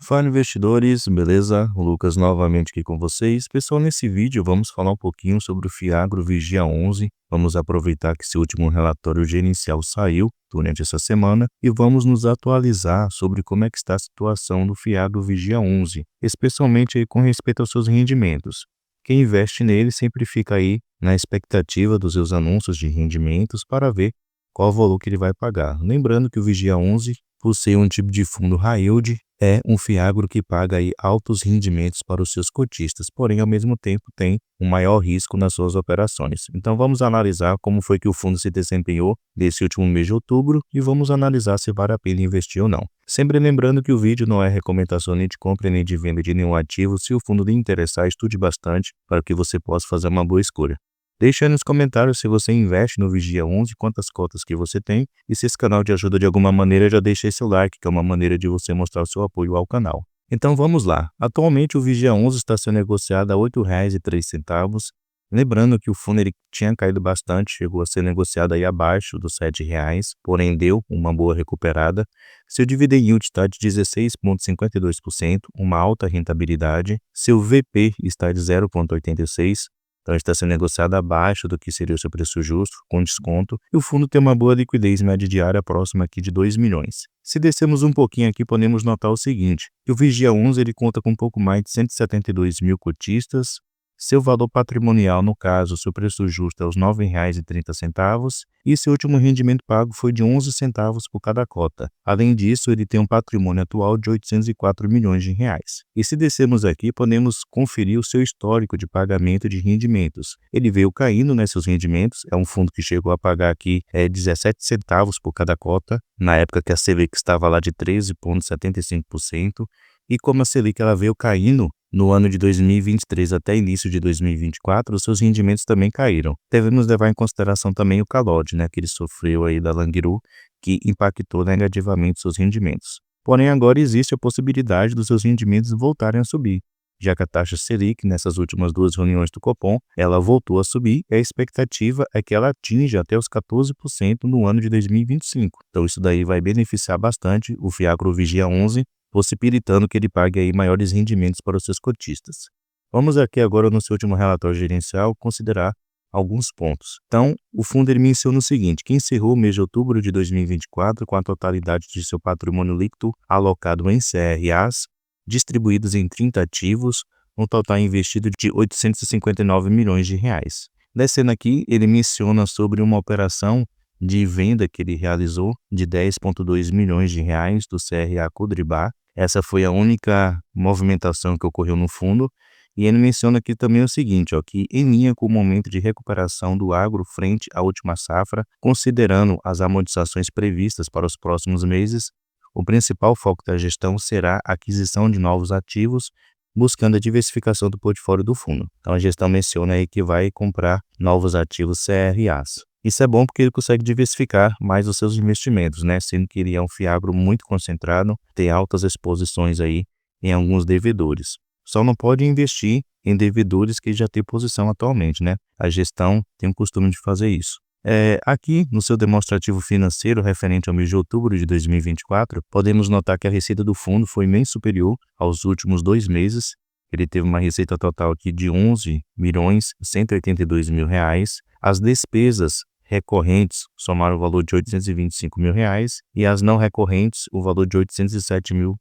Fala investidores, beleza? O Lucas novamente aqui com vocês. Pessoal, nesse vídeo vamos falar um pouquinho sobre o Fiagro Vigia 11. Vamos aproveitar que esse último relatório gerencial saiu durante essa semana e vamos nos atualizar sobre como é que está a situação do Fiagro Vigia 11, especialmente aí com respeito aos seus rendimentos. Quem investe nele sempre fica aí na expectativa dos seus anúncios de rendimentos para ver qual o valor que ele vai pagar. Lembrando que o Vigia 11, por ser um tipo de fundo high yield, é um fiagro que paga aí altos rendimentos para os seus cotistas, porém, ao mesmo tempo, tem um maior risco nas suas operações. Então, vamos analisar como foi que o fundo se desempenhou nesse último mês de outubro e vamos analisar se vale a pena investir ou não. Sempre lembrando que o vídeo não é recomendação nem de compra nem de venda de nenhum ativo. Se o fundo lhe interessar, estude bastante para que você possa fazer uma boa escolha. Deixe aí nos comentários se você investe no Vigia 11, quantas cotas que você tem, e se esse canal te ajuda de alguma maneira, já deixa aí seu like, que é uma maneira de você mostrar o seu apoio ao canal. Então vamos lá. Atualmente o Vigia 11 está sendo negociado a R$ 8,03. Lembrando que o fundo ele tinha caído bastante, chegou a ser negociado aí abaixo dos R$ 7, porém deu uma boa recuperada. Seu dividend yield está de 16,52%, uma alta rentabilidade. Seu VP está de 0,86%. Então, está sendo negociado abaixo do que seria o seu preço justo, com desconto, e o fundo tem uma boa liquidez média diária próxima aqui de 2 milhões. Se descermos um pouquinho aqui, podemos notar o seguinte, que o Vigia 11 ele conta com um pouco mais de 172 mil cotistas, seu valor patrimonial, no caso, seu preço justo é os R$ 9,30, e seu último rendimento pago foi de 11 centavos por cada cota. Além disso, ele tem um patrimônio atual de R$ 804 milhões. E se descermos aqui, podemos conferir o seu histórico de pagamento de rendimentos. Ele veio caindo seus rendimentos, é um fundo que chegou a pagar aqui 17 centavos por cada cota, na época que a Selic estava lá de 13,75%, e como a Selic ela veio caindo no ano de 2023 até início de 2024, os seus rendimentos também caíram. Devemos levar em consideração também o calote, que ele sofreu aí da Languiru, que impactou negativamente seus rendimentos. Porém, agora existe a possibilidade dos seus rendimentos voltarem a subir, já que a taxa Selic, nessas últimas duas reuniões do Copom, ela voltou a subir e a expectativa é que ela atinja até os 14% no ano de 2025. Então, isso daí vai beneficiar bastante o Fiagro Vigia 11, possibilitando que ele pague aí maiores rendimentos para os seus cotistas. Vamos aqui agora no seu último relatório gerencial considerar alguns pontos. Então, o fundo ele menciona o seguinte, que encerrou o mês de outubro de 2024 com a totalidade de seu patrimônio líquido alocado em CRAs, distribuídos em 30 ativos, um total investido de R$ 859 milhões. Descendo aqui, ele menciona sobre uma operação de venda que ele realizou de R$ 10,2 milhões do CRA Codribá. Essa foi a única movimentação que ocorreu no fundo. E ele menciona aqui também o seguinte, que em linha com o momento de recuperação do agro frente à última safra, considerando as amortizações previstas para os próximos meses, o principal foco da gestão será a aquisição de novos ativos, buscando a diversificação do portfólio do fundo. Então a gestão menciona aí que vai comprar novos ativos CRAs. Isso é bom porque ele consegue diversificar mais os seus investimentos, sendo que ele é um fiagro muito concentrado, tem altas exposições aí em alguns devedores. Só não pode investir em devedores que já têm posição atualmente, A gestão tem o costume de fazer isso. Aqui, no seu demonstrativo financeiro referente ao mês de outubro de 2024, podemos notar que a receita do fundo foi bem superior aos últimos 2 meses. Ele teve uma receita total aqui de R$ 11.182.000. As despesas recorrentes somaram o valor de R$ 825 mil e as não recorrentes o valor de R$ 807 mil.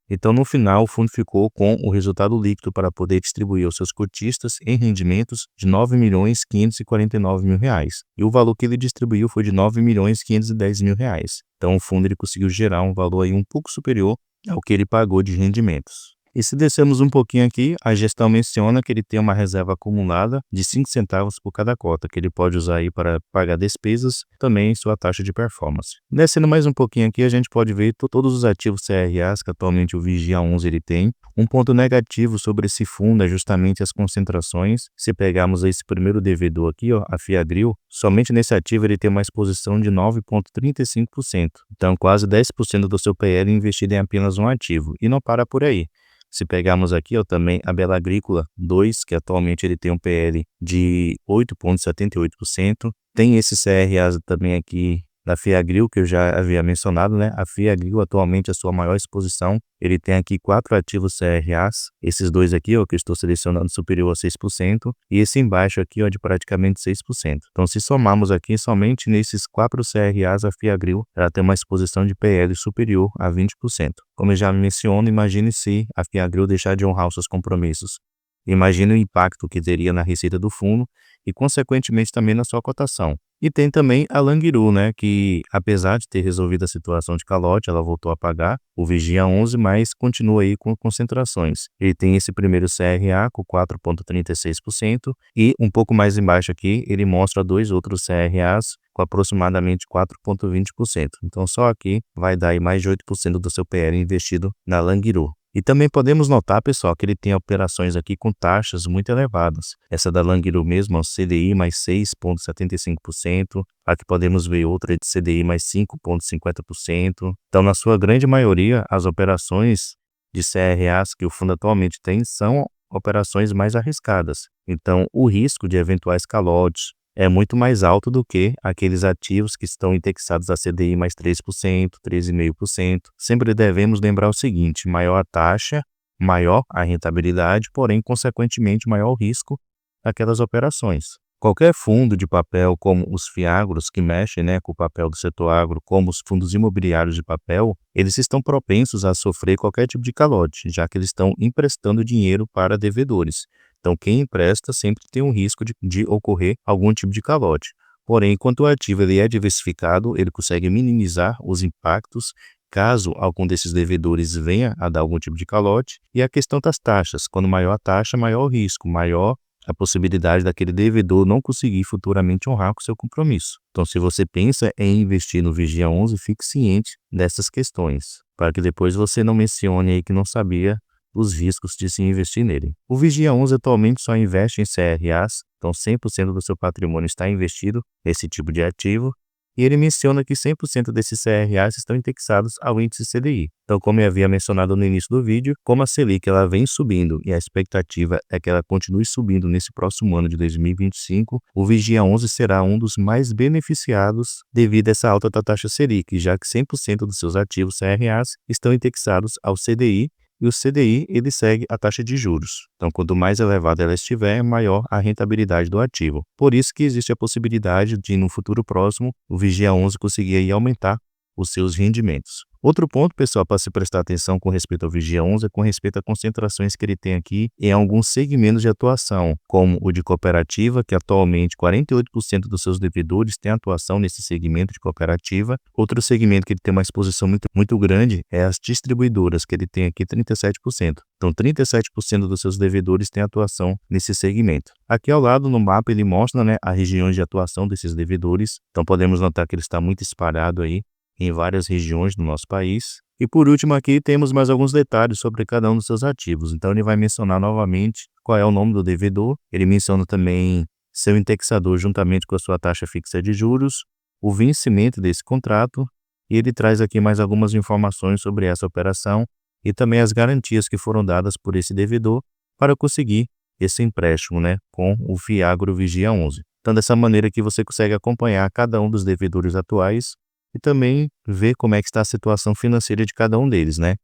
Então, no final, o fundo ficou com o resultado líquido para poder distribuir aos seus cotistas em rendimentos de R$ 9.549.000. E o valor que ele distribuiu foi de R$ 9.510.000. Então, o fundo ele conseguiu gerar um valor aí um pouco superior ao que ele pagou de rendimentos. E se descermos um pouquinho aqui, a gestão menciona que ele tem uma reserva acumulada de 5 centavos por cada cota, que ele pode usar aí para pagar despesas, também sua taxa de performance. Descendo mais um pouquinho aqui, a gente pode ver todos os ativos CRAs que atualmente o Vigia 11 ele tem. Um ponto negativo sobre esse fundo é justamente as concentrações. Se pegarmos esse primeiro devedor aqui, a Fiagro, somente nesse ativo ele tem uma exposição de 9,35%. Então, quase 10% do seu PL investido em apenas um ativo. E não para por aí. Se pegarmos aqui também a Bela Agrícola 2, que atualmente ele tem um PL de 8,78%. Tem esse CRA também aqui da Fiagro, que eu já havia mencionado, né? A Fiagro atualmente a sua maior exposição, ele tem aqui 4 ativos CRAs, esses dois aqui, ó, que eu estou selecionando superior a 6%, e esse embaixo aqui, ó, de praticamente 6%. Então, se somarmos aqui somente nesses 4 CRAs, a Fiagro, ela tem uma exposição de PL superior a 20%. Como eu já menciono, imagine se a Fiagro deixar de honrar os seus compromissos. Imagine o impacto que teria na receita do fundo e, consequentemente, também na sua cotação. E tem também a Languiru, né, que apesar de ter resolvido a situação de calote, ela voltou a pagar o Vigia 11, mas continua aí com concentrações. Ele tem esse primeiro CRA com 4,36% e um pouco mais embaixo aqui ele mostra dois outros CRAs com aproximadamente 4,20%. Então só aqui vai dar aí mais de 8% do seu PL investido na Languiru. E também podemos notar, pessoal, que ele tem operações aqui com taxas muito elevadas. Essa da Languiru mesmo, ó, CDI mais 6,75%. Aqui podemos ver outra de CDI mais 5,50%. Então, na sua grande maioria, as operações de CRAs que o fundo atualmente tem são operações mais arriscadas. Então, o risco de eventuais calotes é muito mais alto do que aqueles ativos que estão indexados a CDI mais 3%, 3,5%. Sempre devemos lembrar o seguinte: maior a taxa, maior a rentabilidade, porém, consequentemente, maior o risco daquelas operações. Qualquer fundo de papel, como os FIAGROS, que mexem, né, com o papel do setor agro, como os fundos imobiliários de papel, eles estão propensos a sofrer qualquer tipo de calote, já que eles estão emprestando dinheiro para devedores. Então, quem empresta sempre tem um risco de ocorrer algum tipo de calote. Porém, enquanto o ativo ele é diversificado, ele consegue minimizar os impactos caso algum desses devedores venha a dar algum tipo de calote. E a questão das taxas: quando maior a taxa, maior o risco, maior a possibilidade daquele devedor não conseguir futuramente honrar com seu compromisso. Então, se você pensa em investir no Vigia 11, fique ciente dessas questões, para que depois você não mencione aí que não sabia os riscos de se investir nele. O Vigia 11 atualmente só investe em CRAs, então 100% do seu patrimônio está investido nesse tipo de ativo, e ele menciona que 100% desses CRAs estão indexados ao índice CDI. Então, como eu havia mencionado no início do vídeo, como a Selic ela vem subindo e a expectativa é que ela continue subindo nesse próximo ano de 2025, o Vigia 11 será um dos mais beneficiados devido a essa alta da taxa Selic, já que 100% dos seus ativos CRAs estão indexados ao CDI, e o CDI ele segue a taxa de juros. Então, quanto mais elevada ela estiver, maior a rentabilidade do ativo. Por isso que existe a possibilidade de, no futuro próximo, o Vigia 11 conseguir aí aumentar os seus rendimentos. Outro ponto, pessoal, para se prestar atenção com respeito ao Vigia 11 é com respeito a concentrações que ele tem aqui em alguns segmentos de atuação, como o de cooperativa, que atualmente 48% dos seus devedores têm atuação nesse segmento de cooperativa. Outro segmento que ele tem uma exposição muito grande é as distribuidoras, que ele tem aqui 37%. Então, 37% dos seus devedores têm atuação nesse segmento. Aqui ao lado no mapa ele mostra, né, as regiões de atuação desses devedores. Então, podemos notar que ele está muito espalhado aí em várias regiões do nosso país. E por último aqui temos mais alguns detalhes sobre cada um dos seus ativos. Então ele vai mencionar novamente qual é o nome do devedor, ele menciona também seu indexador juntamente com a sua taxa fixa de juros, o vencimento desse contrato, e ele traz aqui mais algumas informações sobre essa operação e também as garantias que foram dadas por esse devedor para conseguir esse empréstimo, né, com o Fiagro Vigia 11. Então dessa maneira que você consegue acompanhar cada um dos devedores atuais e também ver como é que está a situação financeira de cada um deles, né?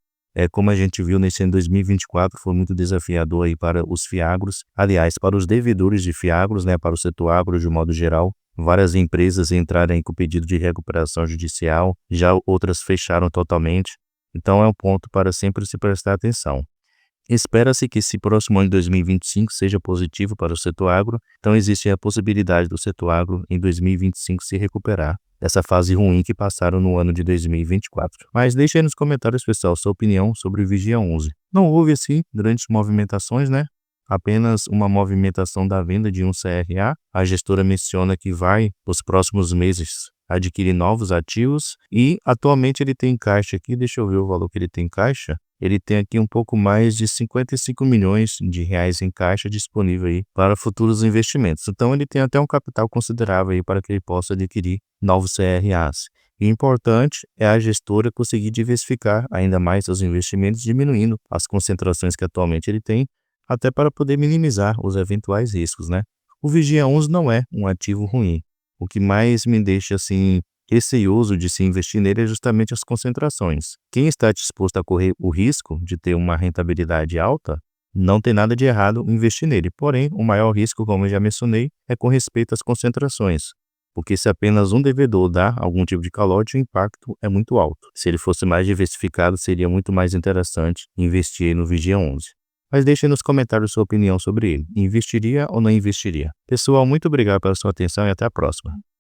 Como a gente viu nesse ano 2024, foi muito desafiador aí para os fiagros, aliás, para os devedores de fiagros, né, para o setor agro de modo geral. Várias empresas entraram com pedido de recuperação judicial, já outras fecharam totalmente. Então é um ponto para sempre se prestar atenção. Espera-se que esse próximo ano de 2025 seja positivo para o setor agro, então existe a possibilidade do setor agro em 2025 se recuperar dessa fase ruim que passaram no ano de 2024. Mas deixe aí nos comentários, pessoal, sua opinião sobre o Vigia 11. Não houve, assim, grandes movimentações, né? Apenas uma movimentação da venda de um CRA. A gestora menciona que vai, nos próximos meses, adquirir novos ativos e atualmente ele tem em caixa aqui, deixa eu ver o valor que ele tem em caixa. Ele tem aqui um pouco mais de 55 milhões de reais em caixa disponível aí para futuros investimentos. Então ele tem até um capital considerável aí para que ele possa adquirir novos CRAs. E o importante é a gestora conseguir diversificar ainda mais seus investimentos, diminuindo as concentrações que atualmente ele tem, até para poder minimizar os eventuais riscos, né? O Vigia 11 não é um ativo ruim. O que mais me deixa assim receioso de se investir nele é justamente as concentrações. Quem está disposto a correr o risco de ter uma rentabilidade alta, não tem nada de errado em investir nele. Porém, o maior risco, como eu já mencionei, é com respeito às concentrações. Porque se apenas um devedor dá algum tipo de calote, o impacto é muito alto. Se ele fosse mais diversificado, seria muito mais interessante investir no Vigia 11. Mas deixe aí nos comentários sua opinião sobre ele. Investiria ou não investiria? Pessoal, muito obrigado pela sua atenção e até a próxima.